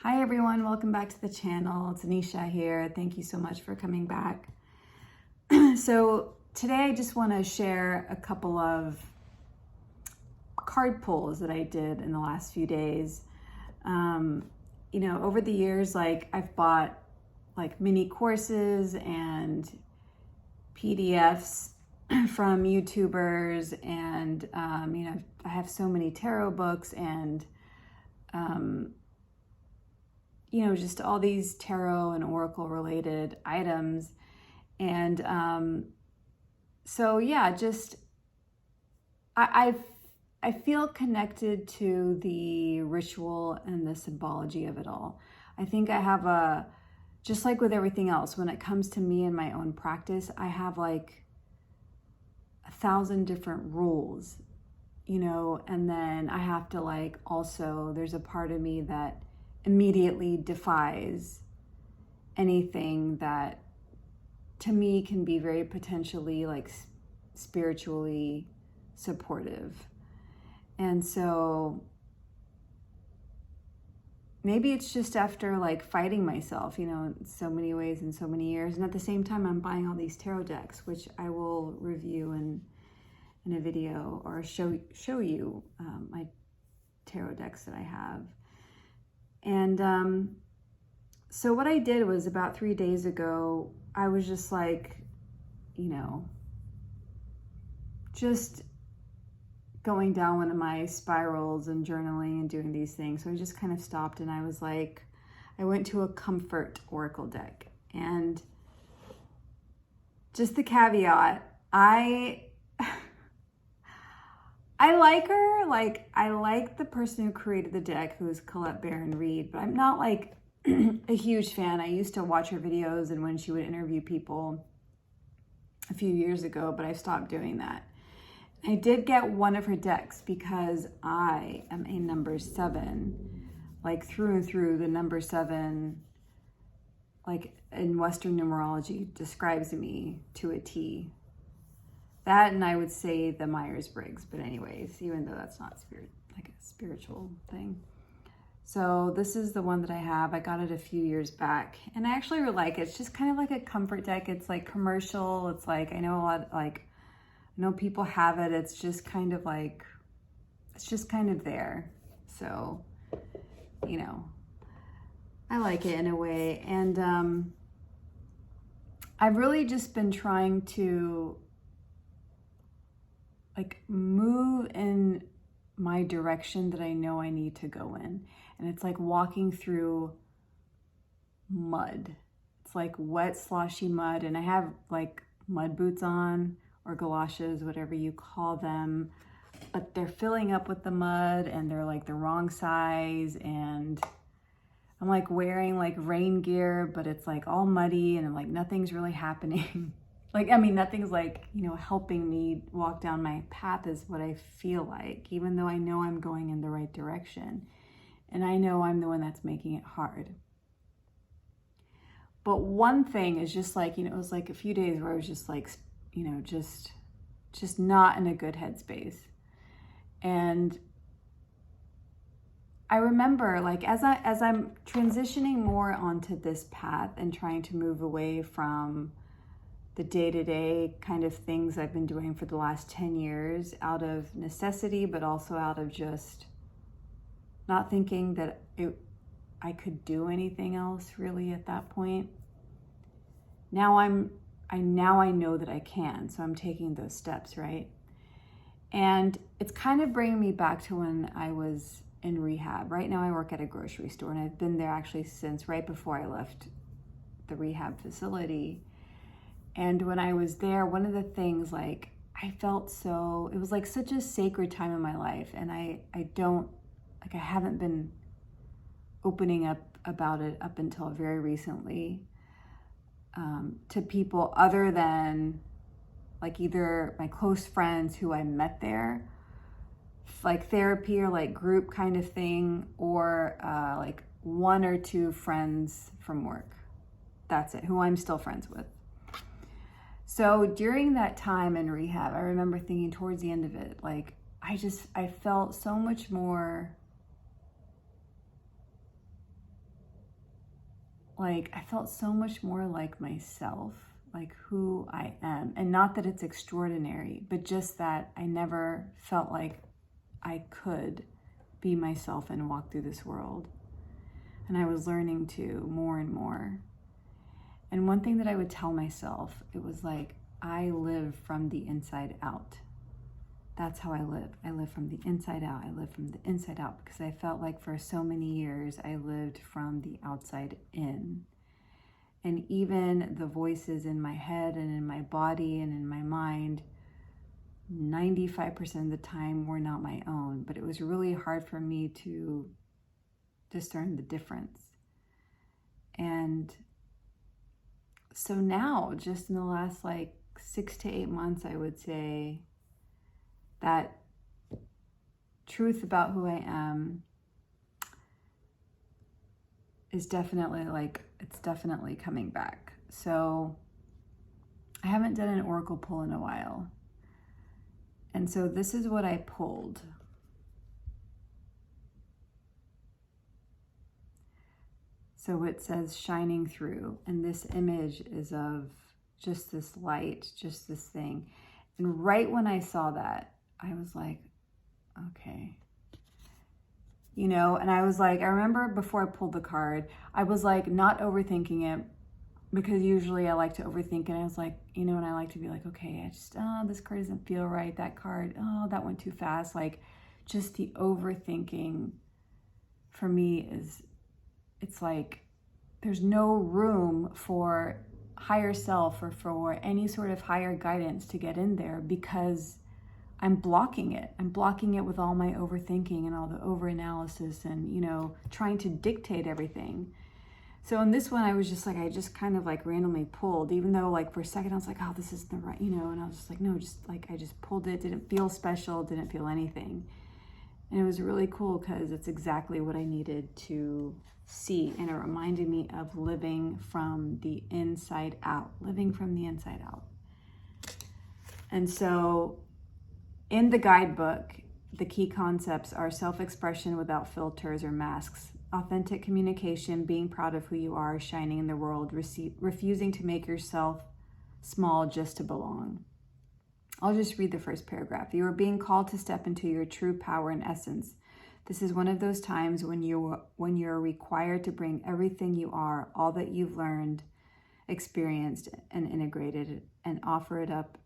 Hi everyone, welcome back to the channel. It's Anisha here. Thank you so much for coming back. So today I just want to share a couple of card pulls that I did in the last few days. Over the years, I've bought mini courses and PDFs from YouTubers, and I have so many tarot books and just all these tarot and oracle related items. And I feel connected to the ritual and the symbology of it all. I think I have just like with everything else, when it comes to me and my own practice, I have 1,000 different rules, and then I have to also, there's a part of me that immediately defies anything that to me can be very potentially spiritually supportive. And so maybe it's just after fighting myself, in so many ways in so many years. And at the same time, I'm buying all these tarot decks, which I will review in a video or show you my tarot decks that I have. And so what I did was, about 3 days ago, I was just just going down one of my spirals and journaling and doing these things. So I just kind of stopped, and I was I went to a comfort oracle deck. And just the caveat, I like her. I like the person who created the deck, who is Colette Baron Reed, but I'm not a huge fan. I used to watch her videos and when she would interview people a few years ago, but I've stopped doing that. I did get one of her decks because I am a number 7, through and through. The number 7, in Western numerology, describes me to a T. That, and I would say the Myers-Briggs, but anyways, even though that's not a spiritual thing. So this is the one that I have. I got it a few years back, and I actually really like it. It's just kind of like a comfort deck. It's commercial. It's I know a lot, I know people have it. It's just kind of it's just kind of there. So, I like it in a way. And I've really just been trying to move in my direction that I know I need to go in. And it's like walking through mud. It's wet, sloshy mud. And I have mud boots on, or galoshes, whatever you call them. But they're filling up with the mud, and they're the wrong size. And I'm wearing rain gear, but it's all muddy, and nothing's really happening. Nothing's helping me walk down my path, is what I feel like, even though I know I'm going in the right direction. And I know I'm the one that's making it hard. But one thing is just it was a few days where I was just just not in a good headspace. And I remember as I'm transitioning more onto this path and trying to move away from the day-to-day kind of things I've been doing for the last 10 years out of necessity, but also out of just not thinking that I could do anything else really at that point. Now I know that I can, so I'm taking those steps, right? And it's kind of bringing me back to when I was in rehab. Right now I work at a grocery store, and I've been there actually since right before I left the rehab facility. And when I was there, one of the things, I felt so, it was such a sacred time in my life. And I haven't been opening up about it up until very recently to people other than either my close friends who I met there, therapy or group kind of thing, or 1 or 2 friends from work. That's it, who I'm still friends with. So during that time in rehab, I remember thinking towards the end of it, I felt so much more like, I felt so much more like myself, like who I am. And not that it's extraordinary, but just that I never felt like I could be myself and walk through this world. And I was learning to more and more. And one thing that I would tell myself, it was like, I live from the inside out. That's how I live. I live from the inside out. I live from the inside out because I felt like for so many years I lived from the outside in. And even the voices in my head and in my body and in my mind, 95% of the time were not my own. But it was really hard for me to discern the difference. And so now, just in the last like 6 to 8 months, I would say, that truth about who I am is definitely it's definitely coming back. So I haven't done an oracle pull in a while. And so this is what I pulled. So it says shining through, and this image is of just this light, just this thing. And right when I saw that, I was like, okay. You know, and I was like, I remember before I pulled the card, I was like not overthinking it, because usually I like to overthink it. I was like, you know, and I like to be like, okay, I just, this card doesn't feel right. That card, that went too fast. Like, just the overthinking for me is, it's like, there's no room for higher self or for any sort of higher guidance to get in there, because I'm blocking it. I'm blocking it with all my overthinking and all the overanalysis and, you know, trying to dictate everything. So in this one, I was just like, I just kind of like randomly pulled, even though like for a second I was like, oh, this isn't the right, you know, and I was just like, no, just like, I just pulled it. Didn't feel special, didn't feel anything. And it was really cool because it's exactly what I needed to see. And it reminded me of living from the inside out, living from the inside out. And so in the guidebook, the key concepts are self-expression without filters or masks, authentic communication, being proud of who you are, shining in the world, refusing to make yourself small just to belong. I'll just read the first paragraph. You are being called to step into your true power and essence. This is one of those times when you're required to bring everything you are, all that you've learned, experienced, and integrated, and offer it up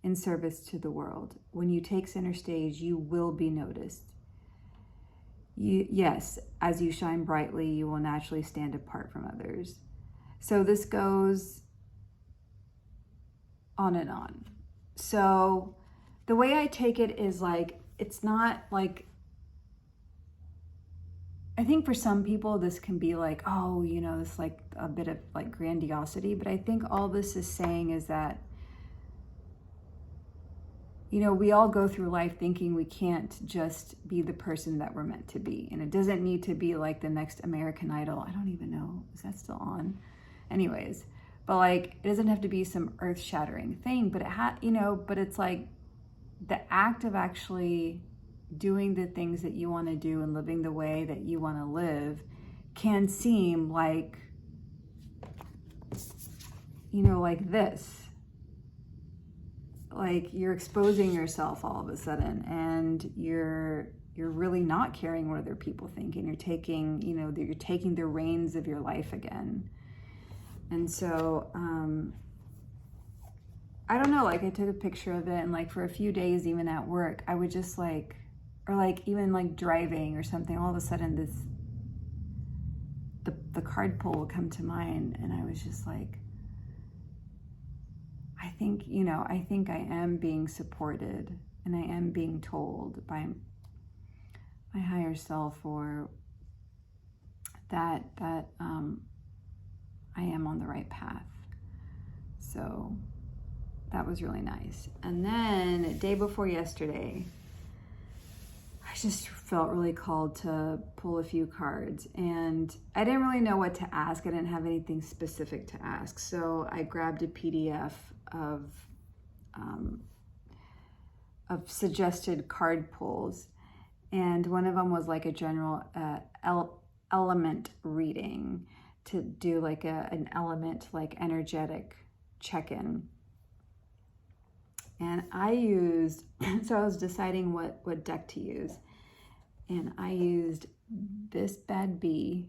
in service to the world. When you take center stage, you will be noticed. Yes, as you shine brightly, you will naturally stand apart from others. So this goes on and on. So the way I take it is like, it's not like, I think for some people this can be like, oh, you know, it's like a bit of like grandiosity, but I think all this is saying is that, you know, we all go through life thinking we can't just be the person that we're meant to be. And it doesn't need to be like the next American Idol. I don't even know, is that still on? Anyways, but like, it doesn't have to be some earth-shattering thing, but but it's like the act of actually doing the things that you want to do and living the way that you want to live can seem like, you know, like this. Like you're exposing yourself all of a sudden, and you're really not caring what other people think, and you're taking the reins of your life again. And so I don't know, like I took a picture of it, and like for a few days, even at work, I would just like, or like even like driving or something, all of a sudden the card pull would come to mind, and I was just like, I think I am being supported, and I am being told by my higher self, or that I am on the right path. So that was really nice. And then day before yesterday, I just felt really called to pull a few cards, and I didn't really know what to ask. I didn't have anything specific to ask. So I grabbed a PDF of suggested card pulls, and one of them was like a general element reading to do like an element, like energetic check-in. And I used, so I was deciding what deck to use. And I used this bad bee.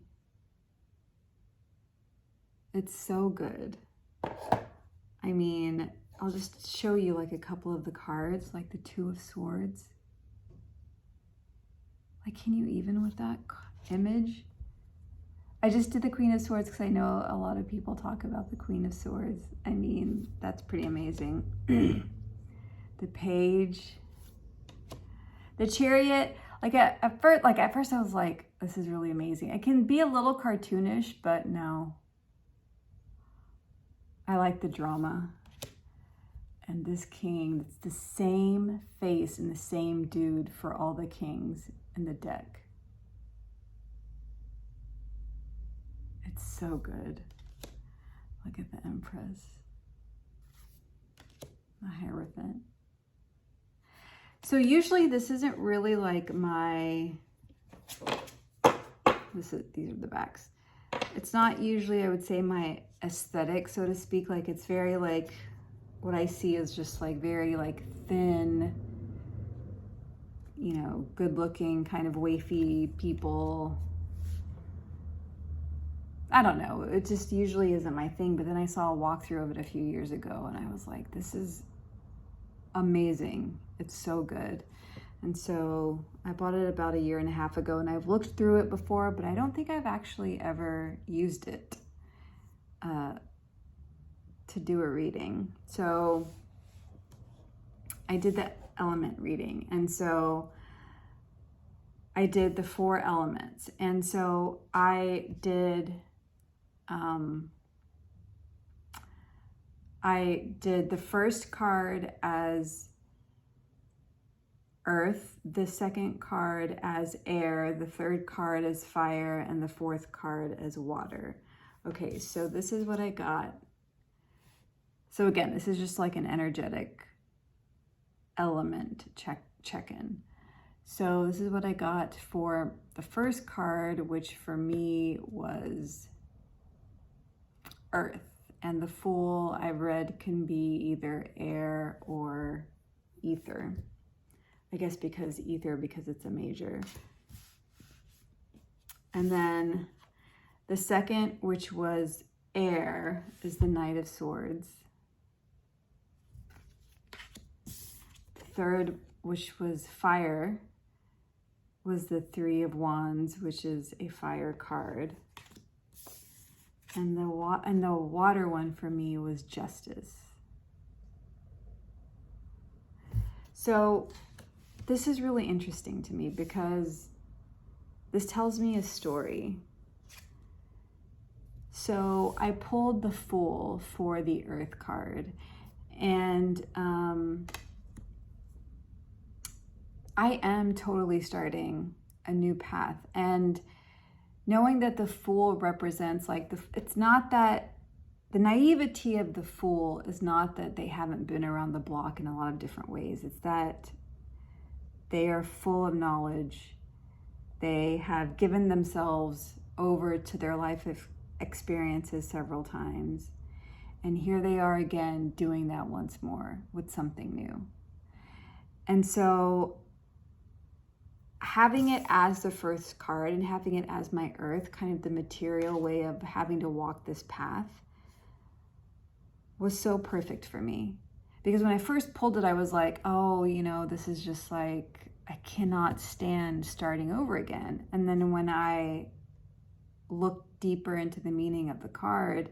It's so good. I mean, I'll just show you like a couple of the cards, like the Two of Swords. Like, can you even with that image? I just did the Queen of Swords because I know a lot of people talk about the Queen of Swords. I mean, that's pretty amazing. The Page, the Chariot. Like at first I was like, this is really amazing. It can be a little cartoonish, but no. I like the drama. And this king, it's the same face and the same dude for all the kings in the deck. It's so good. Look at the Empress. The Hierophant. So usually this isn't really like my, these are the backs. It's not usually, I would say, my aesthetic, so to speak. Like, it's very like, what I see is just like very like thin, you know, good looking kind of wafy people. I don't know, it just usually isn't my thing. But then I saw a walkthrough of it a few years ago and I was like, this is amazing. It's so good. And so I bought it about 1.5 years ago, and I've looked through it before, but I don't think I've actually ever used it to do a reading. So I did the element reading, and so I did the 4 elements. And so I did the first card as earth, the second card as air, the third card as fire, and the fourth card as water. Okay, so this is what I got. So again, this is just like an energetic element check-in. So this is what I got for the first card, which for me was earth. And the Fool, I've read, can be either air or ether. I guess because ether, because it's a major. And then the second, which was air, is the Knight of Swords. The third, which was fire, was the Three of Wands, which is a fire card. And the water one for me was Justice. So this is really interesting to me because this tells me a story. So I pulled the Fool for the Earth card, and I am totally starting a new path. And knowing that the Fool represents like it's not that the naivety of the Fool is not that they haven't been around the block in a lot of different ways. It's that they are full of knowledge. They have given themselves over to their life experiences several times. And here they are again doing that once more with something new. And so having it as the first card and having it as my earth, kind of the material way of having to walk this path, was so perfect for me. Because when I first pulled it, I was like, oh, you know, this is just like, I cannot stand starting over again. And then when I looked deeper into the meaning of the card,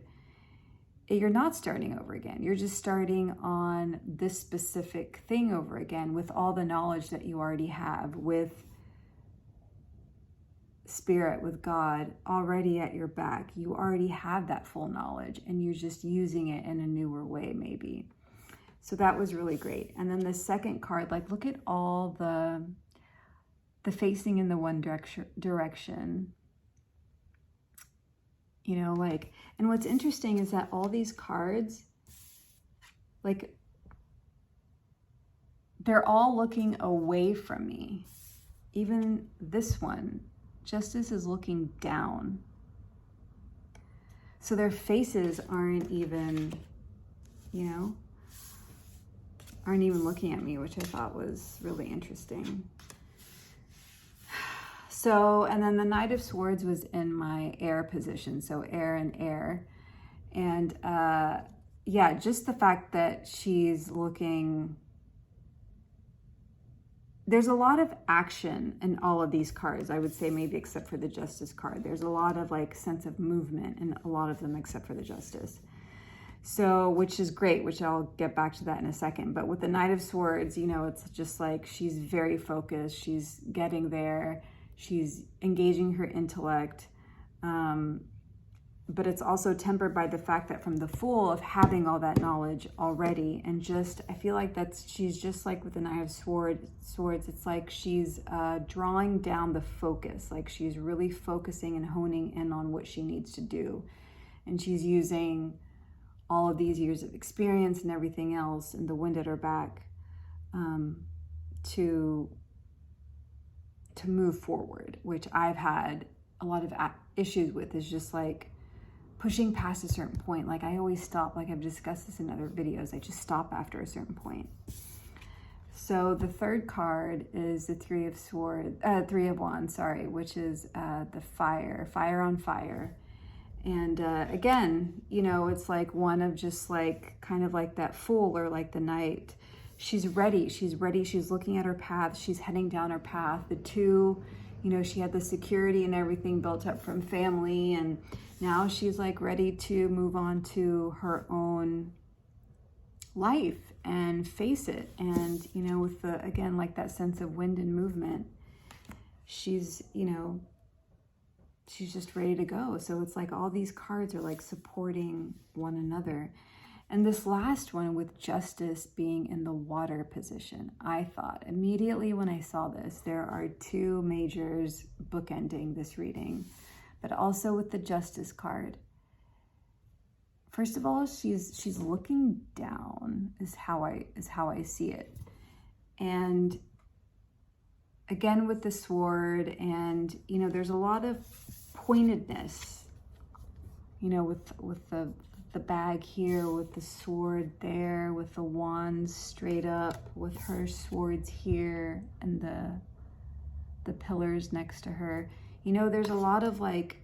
you're not starting over again. You're just starting on this specific thing over again with all the knowledge that you already have, with Spirit, with God already at your back. You already have that full knowledge and you're just using it in a newer way maybe. So that was really great. And then the second card, like look at all the facing in the one direction. You know, like, and what's interesting is that all these cards, like, they're all looking away from me. Even this one, Justice, is looking down. So their faces aren't even, aren't even looking at me, which I thought was really interesting. So, and then the Knight of Swords was in my air position, so air and air. And yeah, just the fact that she's looking, there's a lot of action in all of these cards, I would say, maybe except for the Justice card. There's a lot of like sense of movement in a lot of them except for the Justice. So, which is great, which I'll get back to that in a second. But with the Knight of Swords, it's just like she's very focused. She's getting there. She's engaging her intellect. But it's also tempered by the fact that from the Fool of having all that knowledge already. And just, I feel like she's just like with the Knight of Swords, it's like she's drawing down the focus. Like she's really focusing and honing in on what she needs to do. And she's using all of these years of experience and everything else and the wind at her back to move forward, which I've had a lot of issues with, is just like pushing past a certain point. Like I always stop, like I've discussed this in other videos, I just stop after a certain point. So the third card is the Three of Wands, sorry, which is the fire on fire. And again, it's like one of just like, kind of like that Fool or like the Knight. She's ready, she's looking at her path, she's heading down her path. The two, she had the security and everything built up from family, and now she's like ready to move on to her own life and face it. And, with the, again, like that sense of wind and movement, she's, she's just ready to go. So it's like all these cards are like supporting one another. And this last one with Justice being in the water position, I thought immediately when I saw this, there are two majors bookending this reading, but also with the Justice card. First of all, she's looking down is how I see it. And again with the sword, and there's a lot of pointedness, with the bag here, with the sword there, with the wands straight up, with her swords here, and the pillars next to her. There's a lot of like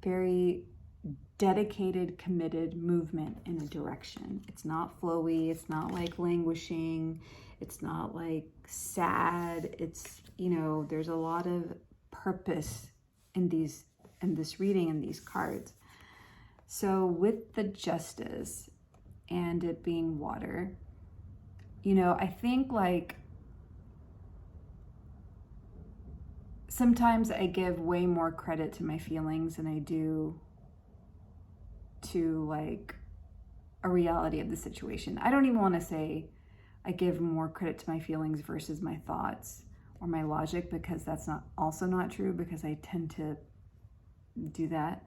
very dedicated, committed movement in a direction. It's not flowy, it's not like languishing, it's not like sad. It's, there's a lot of purpose in this reading and these cards. So with the Justice and it being water, I think like sometimes I give way more credit to my feelings than I do to like a reality of the situation. I don't even want to say I give more credit to my feelings versus my thoughts or my logic, because that's also not true, because I tend to do that.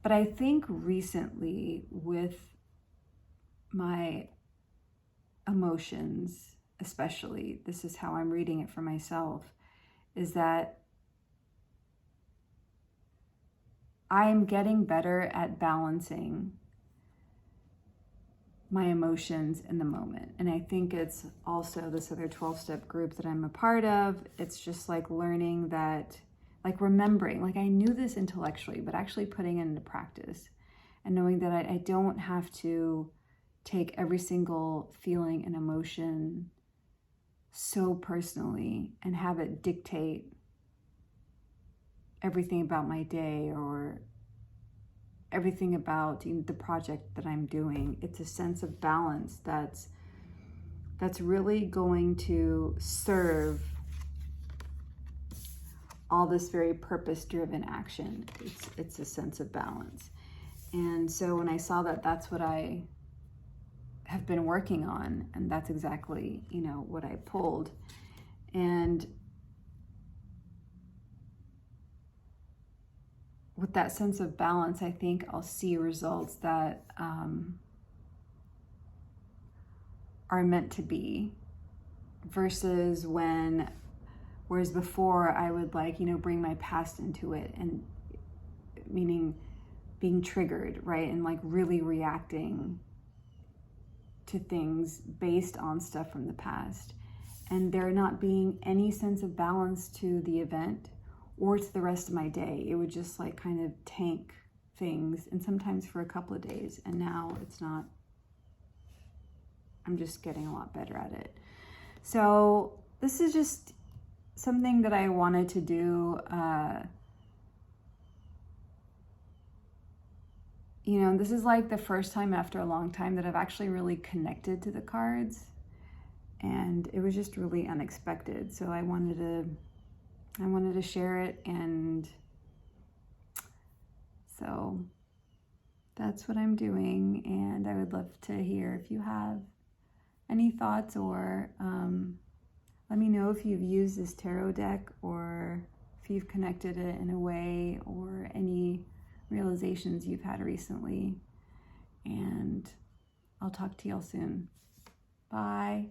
But I think recently with my emotions, especially, this is how I'm reading it for myself, is that I'm getting better at balancing my emotions in the moment. And I think it's also this other 12-step group that I'm a part of. It's just like learning that, like remembering, like I knew this intellectually, but actually putting it into practice and knowing that I don't have to take every single feeling and emotion so personally and have it dictate everything about my day or everything about the project that I'm doing. It's a sense of balance that's really going to serve all this very purpose-driven action. It's a sense of balance. And so when I saw that, that's what I have been working on, and that's exactly, what I pulled. And with that sense of balance, I think I'll see results that are meant to be, versus whereas before I would bring my past into it, and meaning being triggered, right? And like really reacting to things based on stuff from the past. And there not being any sense of balance to the event or to the rest of my day. It would just like kind of tank things, and sometimes for a couple of days. And now it's not. I'm just getting a lot better at it. So this is just something that I wanted to do. You know, this is like the first time after a long time that I've actually really connected to the cards, and it was just really unexpected. So I wanted to share it, and so that's what I'm doing. And I would love to hear if you have any thoughts, or let me know if you've used this tarot deck, or if you've connected it in a way, or any realizations you've had recently. And I'll talk to y'all soon. Bye.